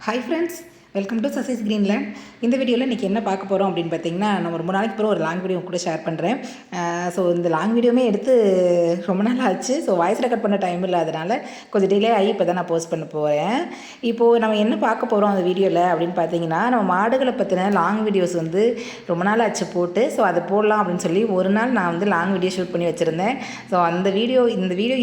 Hi friends, welcome to Sasi's Greenland. இந்த வீடியோவில் இன்றைக்கி என்ன பார்க்க போகிறோம் அப்படின்னு பார்த்தீங்கன்னா, நான் ரொம்ப நாளைக்கு அப்புறம் ஒரு லாங் வீடியோ கூட ஷேர் பண்ணுறேன். ஸோ இந்த லாங் வீடியோமே எடுத்து ரொம்ப நாள் ஆச்சு. ஸோ வாய்ஸ் ரெக்கார்ட் பண்ண டைம் இல்லாதனால கொஞ்சம் டிலே ஆகி இப்போ தான் நான் போஸ்ட் பண்ண போகிறேன். இப்போது நம்ம என்ன பார்க்க போகிறோம் அந்த வீடியோவில் அப்படின்னு பார்த்தீங்கன்னா, நம்ம மாடுகளை பற்றின லாங் வீடியோஸ் வந்து ரொம்ப நாள் ஆச்சு போட்டு. ஸோ அதை போடலாம் அப்படின்னு சொல்லி ஒரு நாள் நான் வந்து லாங் வீடியோ ஷூட் பண்ணி வச்சுருந்தேன். ஸோ இந்த வீடியோ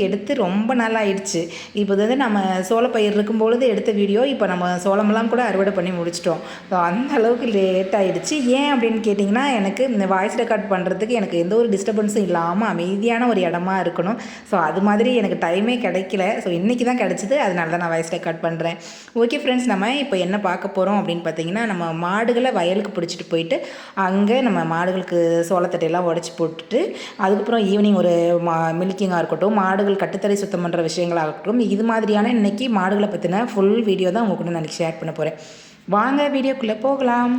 எடுத்து ரொம்ப நாள் ஆயிடுச்சு. இப்போ வந்து நம்ம சோளப்பயிர் இருக்கும்பொழுது எடுத்த வீடியோ, இப்போ நம்ம சோளமெல்லாம் கூட அறுவடை பண்ணி முடிச்சிட்டோம். ஸோ அந்த அளவுக்கு லேட் ஆகிடுச்சு. ஏன் அப்படின்னு கேட்டிங்கன்னா, எனக்கு இந்த வாய்ஸ் ரெக்கார்ட் பண்ணுறதுக்கு எனக்கு எந்த ஒரு டிஸ்டர்பன்ஸும் இல்லாமல் அமைதியான ஒரு இடமா இருக்கணும். ஸோ அது மாதிரி எனக்கு டைமே கிடைக்கல. ஸோ இன்றைக்கி தான் கிடச்சிது. அதனால தான் நான் வாய்ஸ் ரெக்கார்ட் பண்ணுறேன். ஓகே ஃப்ரெண்ட்ஸ், நம்ம இப்போ என்ன பார்க்க போகிறோம் அப்படின்னு பார்த்தீங்கன்னா, நம்ம மாடுகளை வயலுக்கு பிடிச்சிட்டு போயிட்டு அங்கே நம்ம மாடுகளுக்கு சோளத்தட்டையெல்லாம் உடச்சி போட்டுட்டு, அதுக்கப்புறம் ஈவினிங் ஒரு மில்கிங்காக இருக்கட்டும், மாடுகள் கட்டுத்தரை சுத்தம் பண்ணுற விஷயங்களாக இருக்கட்டும், இது மாதிரியான இன்றைக்கி மாடுகளை பற்றின ஃபுல் வீடியோ தான் உங்கள் கூட நான் ஷேர் பண்ண போகிறேன். வாங்க வீடியோக்குள்ளே போகலாம்.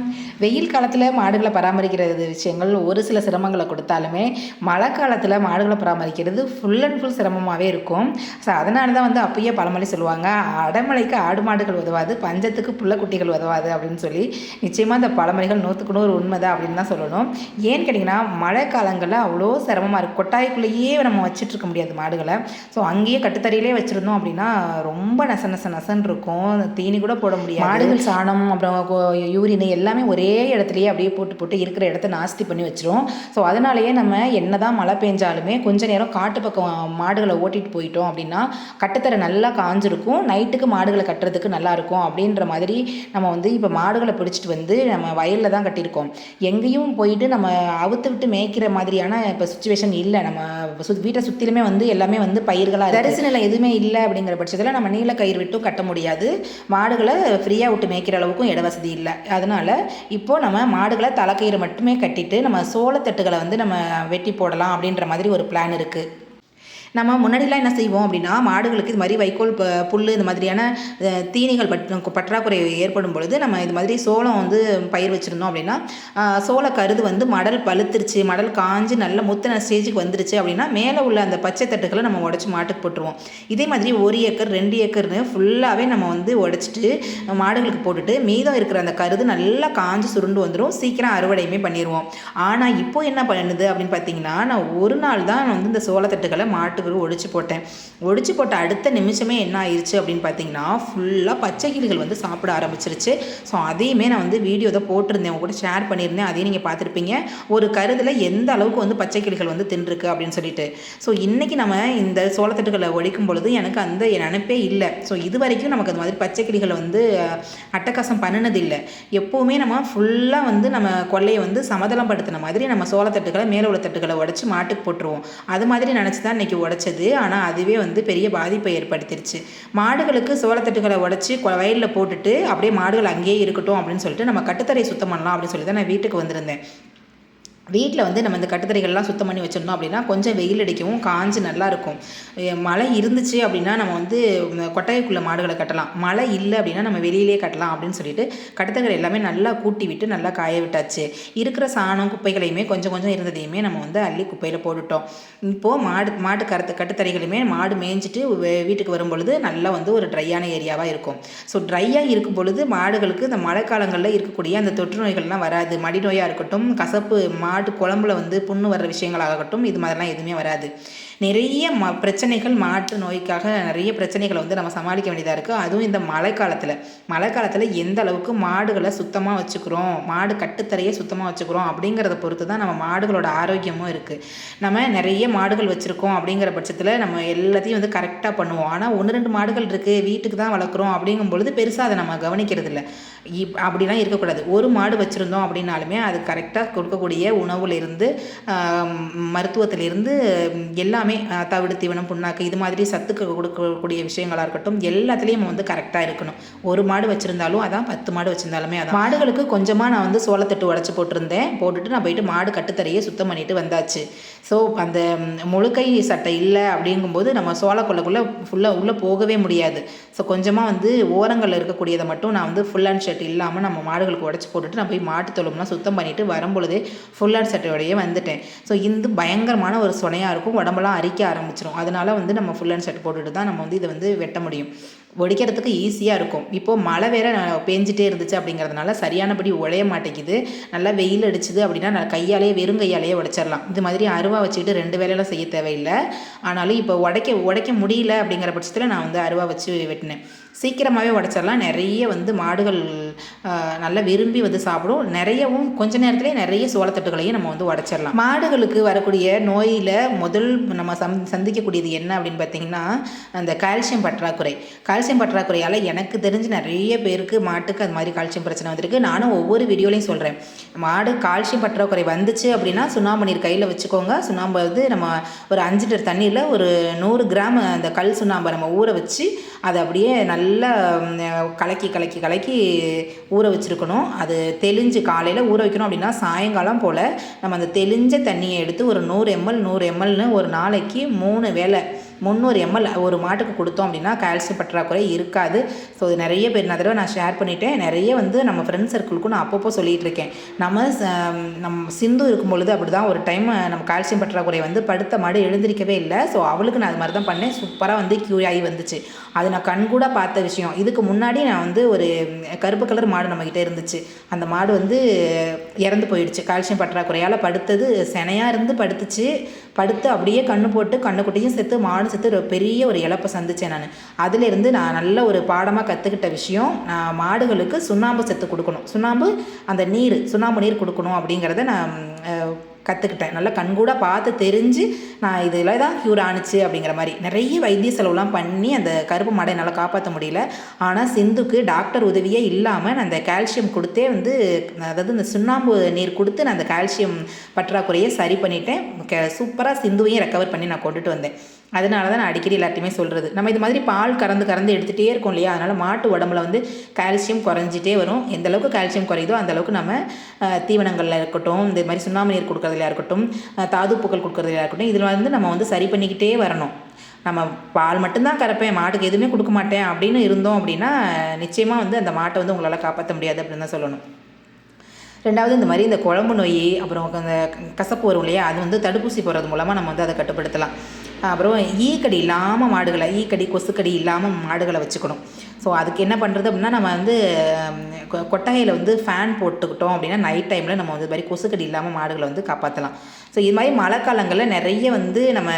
வெயில் காலத்தில் மாடுகளை பராமரிக்கிறது விஷயங்கள் ஒரு சில சிரமங்களை கொடுத்தாலுமே, மழை காலத்தில் மாடுகளை பராமரிக்கிறது ஃபுல் அண்ட் ஃபுல் சிரமமாகவே இருக்கும். ஸோ அதனால தான் வந்து அப்பயே பழமொழி சொல்லுவாங்க, அடமழைக்கு ஆடு மாடுகள் உதவாது, பஞ்சத்துக்கு புள்ளக்குட்டிகள் உதவாது அப்படின்னு சொல்லி. நிச்சயமாக அந்த பழமொழிகள் 100க்கு 100 உண்மைதான் அப்படின்னு தான் சொல்லணும். ஏன்னு கேட்டிங்கன்னா, மழை காலங்களில் அவ்வளோ சிரமமாக இருக்கும். கொட்டாய்க்குள்ளேயே நம்ம வச்சுட்டு இருக்க முடியாது மாடுகளை. ஸோ அங்கேயே கட்டுத்தறியிலே வச்சுருந்தோம் அப்படின்னா ரொம்ப நசன்னு இருக்கும். தீனி கூட போட முடியாது. மாடுகள் சாணம் அப்புறம் யூரின் எல்லாமே ஒரே இடத்துலையே அப்படியே போட்டு இருக்கிற இடத்த நாஸ்தி பண்ணி வச்சிரும். ஸோ அதனாலேயே நம்ம என்ன தான் மழை பெஞ்சாலுமே கொஞ்சம் நேரம் காட்டு பக்கம் மாடுகளை ஓட்டிகிட்டு போயிட்டோம் அப்படின்னா கட்டுத்தரை நல்லா காஞ்சிருக்கும். நைட்டுக்கு மாடுகளை கட்டுறதுக்கு நல்லாயிருக்கும் அப்படின்ற மாதிரி நம்ம வந்து இப்போ மாடுகளை பிடிச்சிட்டு வந்து நம்ம வயலில் தான் கட்டியிருக்கோம். எங்கேயும் போயிட்டு நம்ம அவுத்து விட்டு மேய்க்கிற மாதிரியான இப்போ சுச்சுவேஷன் இல்லை. நம்ம வீட்டை சுற்றிலுமே வந்து எல்லாமே வந்து பயிர்களாக தரிசு நிலம் எதுவுமே இல்லை. அப்படிங்கிற பட்சத்தில் நம்ம நீல கயிறு விட்டும் கட்ட முடியாது. மாடுகளை ஃப்ரீயாக விட்டு மேய்க்கிற அளவுக்கும் இட வசதி இல்லை. அதனால் இப்போது நம்ம மாடுகளை தலைக்கயிறு மட்டுமே கட்டிட்டு நம்ம சோளத்தட்டுகளை வந்து நம்ம வெட்டி போடலாம் அப்படின்ற மாதிரி ஒரு பிளான் இருக்குது. நம்ம முன்னாடிலாம் என்ன செய்வோம் அப்படின்னா, மாடுகளுக்கு இது மாதிரி வைக்கோல் புல் இந்த மாதிரியான தீனிகள் பற்றாக்குறை ஏற்படும் பொழுது நம்ம இது மாதிரி சோளம் வந்து பயிர் வச்சுருந்தோம் அப்படின்னா, சோள கருது வந்து மடல் பழுத்துருச்சு, மடல் காஞ்சு நல்ல முத்தின ஸ்டேஜுக்கு வந்துருச்சு அப்படின்னா மேலே உள்ள அந்த பச்சை தட்டுக்களை நம்ம உடச்சி மாட்டுக்கு போட்டுருவோம். இதே மாதிரி 1 ஏக்கர் 2 ஏக்கர்னு ஃபுல்லாகவே நம்ம வந்து உடச்சிட்டு மாடுகளுக்கு போட்டுட்டு மீதம் இருக்கிற அந்த கருது நல்லா காஞ்சு சுருண்டு வந்துடும். சீக்கிரம் அறுவடையுமே பண்ணிடுவோம். ஆனால் இப்போது என்ன பண்ணுது அப்படின்னு பார்த்தீங்கன்னா, நான் ஒரு நாள் தான் வந்து இந்த சோளத்தட்டுக்களை மாட்டுக்கு ஒடிச்சு போட்ட அடுத்த நிமிஷமே என்ன ஆயிடுச்சு அப்படின்னு பார்த்தீங்கன்னா, ஃபுல்லாக பச்சை கிளிகள் வந்து சாப்பிட ஆரம்பிச்சிருச்சு. ஸோ அதையுமே நான் வந்து வீடியோ தான் போட்டிருந்தேன், உங்க கூட ஷேர் பண்ணியிருந்தேன். அதையும் நீங்கள் பார்த்துருப்பீங்க. ஒரு கருதில் எந்த அளவுக்கு வந்து பச்சை கிளிகள் வந்து தின்றுருக்கு அப்படின்னு சொல்லிட்டு. ஸோ இன்றைக்கி நம்ம இந்த சோளத்தட்டுகளை ஒழிக்கும் பொழுது எனக்கு அந்த நினைப்பே இல்லை. ஸோ இது வரைக்கும் நமக்கு அந்த மாதிரி பச்சை கிளிகளை வந்து அட்டகாசம் பண்ணினதில்லை. எப்போவுமே நம்ம ஃபுல்லாக வந்து நம்ம கொள்ளையை வந்து சமதளம் படுத்தின மாதிரி நம்ம சோளத்தட்டுகளை மேலே உள்ள தட்டுகளை உடச்சி மாட்டுக்கு போட்டுருவோம். அது மாதிரி நினச்சி தான் இன்றைக்கி உடைச்சது. ஆனால் அதுவே வந்து பெரிய பாதிப்பை ஏற்படுத்திடுச்சு. மாடுகளுக்கு சோளத்தட்டுகளை உடச்சி வயலில் போட்டுட்டு அப்படியே மாடுகள் அங்கேயே இருக்கட்டும் அப்படின்னு சொல்லிட்டு நம்ம கட்டுத்தரையை சுத்தம் பண்ணலாம் அப்படின்னு சொல்லி தான் நான் வீட்டுக்கு வந்திருந்தேன். வீட்டில் வந்து நம்ம இந்த கட்டுத்தரைகள்லாம் சுத்தம் பண்ணி வச்சிருந்தோம் அப்படின்னா கொஞ்சம் வெயில் அடிக்கவும் காஞ்சு நல்லாயிருக்கும். மழை இருந்துச்சு அப்படின்னா நம்ம வந்து கொட்டாய்க்குள்ளே மாடுகளை கட்டலாம். மழை இல்லை அப்படின்னா நம்ம வெளியிலே கட்டலாம் அப்படின்னு சொல்லிட்டு கட்டுத்தரைகள் எல்லாமே நல்லா கூட்டி விட்டு நல்லா காய விட்டாச்சு. இருக்கிற சாணம் குப்பைகளையுமே கொஞ்சம் இருந்ததையுமே நம்ம வந்து அள்ளி குப்பையில் போட்டுட்டோம். இப்போது மாட்டு கட்டுத்தரைகளுமே மாடு மேய்ஞ்சிட்டு வீட்டுக்கு வரும் பொழுது நல்லா வந்து ஒரு ட்ரையான ஏரியாவாக இருக்கும். ஸோ ட்ரையாக இருக்கும் பொழுது மாடுகளுக்கு இந்த மழை காலங்களில் இருக்கக்கூடிய அந்த தொற்று நோய்கள்லாம் வராது. மடி நோயாக இருக்கட்டும், கசப்பு மாட்டு குழம்புல வந்து புண்ணு வர்ற விஷயங்களாகட்டும், இது மாதிரிலாம் எதுவுமே வராது. நிறைய பிரச்சனைகள் மாட்டு நோய்க்காக நிறைய பிரச்சனைகளை வந்து நம்ம சமாளிக்க வேண்டியதாக இருக்குது. அதுவும் இந்த மழை காலத்தில் எந்த அளவுக்கு மாடுகளை சுத்தமாக வச்சுக்கிறோம், மாடு கட்டுத்தரையை சுத்தமாக வச்சுக்கிறோம் அப்படிங்கிறத பொறுத்து தான் நம்ம மாடுகளோட ஆரோக்கியமும் இருக்குது. நம்ம நிறைய மாடுகள் வச்சுருக்கோம் அப்படிங்கிற பட்சத்தில் நம்ம எல்லாத்தையும் வந்து கரெக்டாக பண்ணுவோம். ஆனால் 1-2 மாடுகள் இருக்குது, வீட்டுக்கு தான் வளர்க்குறோம் அப்படிங்கும் பொழுது பெருசாக அதை நம்ம கவனிக்கிறது இல்லை. அப்படிலாம் இருக்கக்கூடாது. ஒரு மாடு வச்சுருந்தோம் அப்படின்னாலுமே அது கரெக்டாக கொடுக்கக்கூடிய உணவுலேருந்து மருத்துவத்திலிருந்து எல்லாமே தவிடு தீவனம் புண்ணாக்கு இது மாதிரி சத்துக்கு கொடுக்கக்கூடிய விஷயங்களாக இருக்கட்டும், எல்லாத்துலேயும் வந்து கரெக்டாக இருக்கணும். ஒரு மாடு வச்சுருந்தாலும் அதான், 10 மாடு வச்சுருந்தாலுமே அதான். மாடுகளுக்கு கொஞ்சமாக நான் வந்து சோளத்தட்டு உடச்சி போட்டுட்டு நான் போயிட்டு மாடு கட்டுத்தரையை சுத்தம் பண்ணிட்டு வந்தாச்சு. ஸோ அந்த முழுக்கை சட்டை இல்லை அப்படிங்கும்போது நம்ம சோளக்கொள்ளைக்குள்ளே ஃபுல்லாக உள்ளே போகவே முடியாது. ஸோ கொஞ்சமாக வந்து ஓரங்களில் இருக்கக்கூடியதை மட்டும் நான் வந்து ஃபுல் ஹேண்ட் ஷர்ட் இல்லாமல் நம்ம மாடுகளுக்கு உடச்சி போட்டுட்டு நான் போய் மாட்டு தொழும்லாம் சுத்தம் பண்ணிவிட்டு வரும்பொழுதே ஃபுல் ஹேண்ட் ஷர்ட்டோடையே வந்துட்டேன். ஸோ இந்த பயங்கரமான ஒரு சுனையாக இருக்கும், உடம்பெல்லாம் அரிக்க ஆரம்பிச்சிடும். அதனால் வந்து நம்ம ஃபுல் ஹேண்ட் ஷர்ட் போட்டுட்டு தான் நம்ம வந்து இதை வந்து வெட்ட முடியும். ஒடிக்கிறதுக்கு ஈஸியாக இருக்கும். இப்போது மழை வேறு பேஞ்சிட்டே இருந்துச்சு அப்படிங்கிறதுனால சரியானபடி உழைய மாட்டேங்குது. நல்லா வெயில் அடிச்சுது அப்படின்னா நான் கையாலேயே வெறும் கையாலேயே உடைச்சிடலாம். இது மாதிரி அருவா வச்சுக்கிட்டு 2 வேலையெல்லாம் செய்ய தேவையில்லை. ஆனாலும் இப்போ உடைக்க முடியல அப்படிங்கிற பட்சத்தில் நான் வந்து அருவா வச்சு வெட்டினேன். சீக்கிரமாகவே உடைச்சிடலாம். நிறைய வந்து மாடுகள் நல்லா விரும்பி வந்து சாப்பிடும். நிறையவும் கொஞ்ச நேரத்துலேயே நிறைய சோளத்தட்டுகளையும் நம்ம வந்து உடைச்சிடலாம். மாடுகளுக்கு வரக்கூடிய நோயில் முதல் நம்ம சந்திக்கக்கூடியது என்ன அப்படின்னு பார்த்திங்கன்னா அந்த கால்சியம் பற்றாக்குறை. கால்சியம் பற்றாக்குறையால் எனக்கு தெரிஞ்சு நிறைய பேருக்கு மாட்டுக்கு அது மாதிரி கால்சியம் பிரச்சனை வந்திருக்கு. நானும் ஒவ்வொரு வீடியோலையும் சொல்கிறேன், மாடு கால்சியம் பற்றாக்குறை வந்துச்சு அப்படின்னா சுண்ணாம்பு நீர் கையில் வச்சுக்கோங்க. சுண்ணாம்பு வந்து நம்ம ஒரு 5 லிட்டர் தண்ணியில் ஒரு 100 கிராம் அந்த கல் சுண்ணாம்பை நம்ம ஊற வச்சு அதை அப்படியே நல்லா கலக்கி ஊற வச்சுருக்கணும். அது தெளிஞ்சு காலையில் ஊற வைக்கணும் அப்படின்னா சாயங்காலம் போல் நம்ம அந்த தெளிஞ்ச தண்ணியை எடுத்து ஒரு 100 ml ஒரு நாளைக்கு 3 வேளை 300 ml ஒரு மாட்டுக்கு கொடுத்தோம் அப்படின்னா கால்சியம் பற்றாக்குறை இருக்காது. ஸோ இது நிறைய பேர் நான் ஷேர் பண்ணிட்டேன். நிறைய வந்து நம்ம ஃப்ரெண்ட்ஸ் சர்க்கிளுக்கும் நான் அப்பப்போ சொல்லிகிட்டு இருக்கேன். நம்ம சிந்து இருக்கும் பொழுது அப்படி தான் ஒரு டைம் நம்ம கால்சியம் பற்றாக்குறை வந்து படுத்த மாடு எழுந்திரிக்கவே இல்லை. ஸோ அவளுக்கு நான் அது மாதிரி தான் பண்ணேன். சூப்பராக வந்து கியூர் ஆகி வந்துச்சு. அது நான் கண்கூட பார்த்த விஷயம். இதுக்கு முன்னாடி நான் வந்து ஒரு கருப்பு கலர் மாடு நம்மக்கிட்ட இருந்துச்சு. அந்த மாடு வந்து இறந்து போயிடுச்சு. கால்சியம் பற்றாக்குறையால் படுத்தது செனையாக இருந்து படுத்து அப்படியே கண்ணுக்குட்டியும் செத்து மாடு செத்து பெரிய ஒரு இழப்பை சந்தித்தேன் நான். அதிலேருந்து நான் நல்ல ஒரு பாடமாக கற்றுக்கிட்ட விஷயம், நான் மாடுகளுக்கு சுண்ணாம்பு சத்து கொடுக்கணும். சுண்ணாம்பு நீர் கொடுக்கணும் அப்படிங்கிறத நான் கற்றுக்கிட்டேன். நல்லா கண்கூட பார்த்து தெரிஞ்சு நான் இதில் தான் க்யூர் ஆணுச்சு அப்படிங்கிற மாதிரி. நிறைய வைத்திய செலவுலாம் பண்ணி அந்த கருப்பு மாடை என்னால் காப்பாற்ற முடியல. ஆனால் சிந்துக்கு டாக்டர் உதவியே இல்லாமல் நான் அந்த கால்சியம் கொடுத்தே வந்து, அதாவது இந்த சுண்ணாம்பு நீர் கொடுத்து நான் அந்த கால்சியம் பற்றாக்குறையை சரி பண்ணிட்டேன். சூப்பராக சிந்துவையும் ரெக்கவர் பண்ணி நான் கொண்டுட்டு வந்தேன். அதனால தான் நான் அடிக்கடி எல்லாத்தையுமே சொல்கிறது, நம்ம இது மாதிரி பால் கறந்து எடுத்துகிட்டே இருக்கோம் இல்லையா, அதனால் மாட்டு உடம்புல வந்து கால்சியம் குறைஞ்சிட்டே வரும். எந்த அளவுக்கு கால்சியம் குறையுதோ அந்தளவுக்கு நம்ம தீவனங்களில் இருக்கட்டும், இந்த மாதிரி சுண்ணாம்பு நீர் கொடுக்குறதுலையா இருக்கட்டும், தாதுப்புக்கள் கொடுக்குறதுலையா இருக்கட்டும், இதில் வந்து நம்ம வந்து சரி பண்ணிக்கிட்டே வரணும். நம்ம பால் மட்டும்தான் கறப்பேன், மாட்டுக்கு எதுவுமே கொடுக்க மாட்டேன் அப்படின்னு இருந்தோம் அப்படின்னா நிச்சயமாக வந்து அந்த மாட்டை வந்து உங்களால் காப்பாற்ற முடியாது அப்படின்னு தான் சொல்லணும். ரெண்டாவது, இந்த மாதிரி இந்த குழம்பு நோய், அப்புறம் அந்த கசப்பு வரும் இல்லையா, அது வந்து தடுப்பூசி போடுறது மூலமாக நம்ம வந்து அதை கட்டுப்படுத்தலாம். அப்புறம் ஈக்கடி இல்லாமல் மாடுகளை, கொசுக்கடி இல்லாமல் மாடுகளை வச்சுக்கணும். ஸோ அதுக்கு என்ன பண்ணுறது அப்படின்னா, நம்ம வந்து கொட்டகையில் வந்து ஃபேன் போட்டுக்கிட்டோம் அப்படின்னா நைட் டைமில் நம்ம வந்து இது மாதிரி கொசுக்கடி இல்லாமல் மாடுகளை வந்து காப்பாற்றலாம். ஸோ இது மாதிரி மழைக்காலங்களில் நிறைய வந்து நம்ம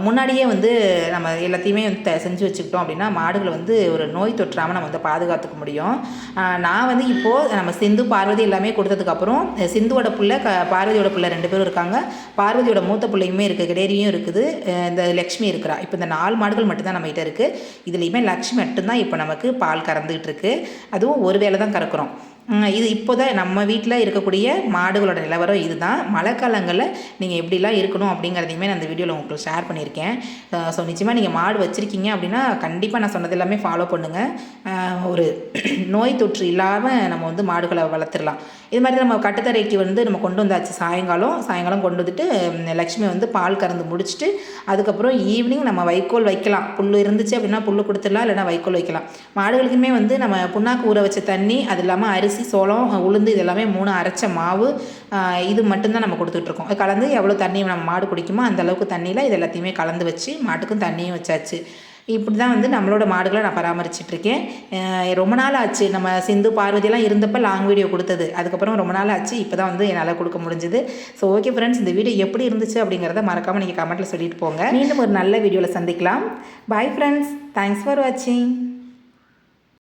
முன்னாடியே வந்து நம்ம எல்லாத்தையுமே வந்து செஞ்சு வச்சுக்கிட்டோம் அப்படின்னா மாடுகளை வந்து ஒரு நோய் தொற்றாமல் நம்ம வந்து பாதுகாத்துக்க முடியும். நான் வந்து இப்போது நம்ம சிந்து பார்வதி எல்லாமே கொடுத்ததுக்கப்புறம் சிந்துவோட பிள்ளை பார்வதியோட பிள்ளை 2 பேரும் இருக்காங்க. பார்வதியோட மூத்த பிள்ளையுமே இருக்குது, கிடேரியும் இருக்குது, இந்த லக்ஷ்மி இருக்கிறா. இப்போ இந்த 4 மாடுகள் மட்டும்தான் நம்மகிட்ட இருக்குது. இதுலேயுமே லக்ஷ்மி மட்டும்தான் இப்போ நமக்கு பால் கறந்துக்கிட்டு இருக்குது. அதுவும் ஒரு வேளை தான் கறக்குறோம். இது இப்போ தான் நம்ம வீட்டில் இருக்கக்கூடிய மாடுகளோட நிலவரம் இதுதான். மழைக்காலங்களில் நீங்கள் எப்படிலாம் இருக்கணும் அப்படிங்கிறதையுமே நான் அந்த வீடியோவில் உங்களுக்கு ஷேர் பண்ணியிருக்கேன். ஸோ நிச்சயமாக நீங்கள் மாடு வச்சுருக்கீங்க அப்படின்னா கண்டிப்பாக நான் சொன்னது எல்லாமே ஃபாலோ பண்ணுங்கள். ஒரு நோய் தொற்று இல்லாமல் நம்ம வந்து மாடுகளை வளர்த்துடலாம். இது மாதிரி நம்ம கட்டுத்தரைக்கு வந்து நம்ம கொண்டு வந்தாச்சு. சாயங்காலம் கொண்டு வந்துட்டு லக்ஷ்மி வந்து பால் கறந்து முடிச்சுட்டு அதுக்கப்புறம் ஈவினிங் நம்ம வைக்கோல் வைக்கலாம். புல் இருந்துச்சு அப்படின்னா புல் கொடுத்துடலாம், இல்லைனா வைக்கோல் வைக்கலாம். மாடுகளுக்குமே வந்து நம்ம புண்ணாக்கு ஊற வச்ச தண்ணி, அது இல்லாமல் அரிசி, சோளம், உளுந்து, இது எல்லாமே 3 அரைச்ச மாவு, இது மட்டும்தான் நம்ம கொடுத்துட்ருக்கோம். கலந்து எவ்வளோ தண்ணி நம்ம மாடு குடிக்குமோ அந்த அளவுக்கு தண்ணியில் இது எல்லாத்தையுமே கலந்து வச்சு மாட்டுக்கும் தண்ணியும் வச்சாச்சு. இப்படி தான் வந்து நம்மளோட மாடுகளை நான் பராமரிச்சிட்ருக்கேன். ரொம்ப நாள் ஆச்சு. நம்ம சிந்து பார்வதியெல்லாம் இருந்தப்போ லாங் வீடியோ கொடுத்தது. அதுக்கப்புறம் ரொம்ப நாள் ஆச்சு. இப்போ தான் வந்து என்னால் கொடுக்க முடிஞ்சுது. ஸோ ஓகே ஃப்ரெண்ட்ஸ், இந்த வீடியோ எப்படி இருந்துச்சு அப்படிங்கிறத மறக்காமல் நீங்கள் கமெண்ட்டில் சொல்லிட்டு போங்க. மீண்டும் ஒரு நல்ல வீடியோவில் சந்திக்கலாம். பாய் ஃப்ரெண்ட்ஸ், தேங்க்ஸ் ஃபார் வாட்சிங்.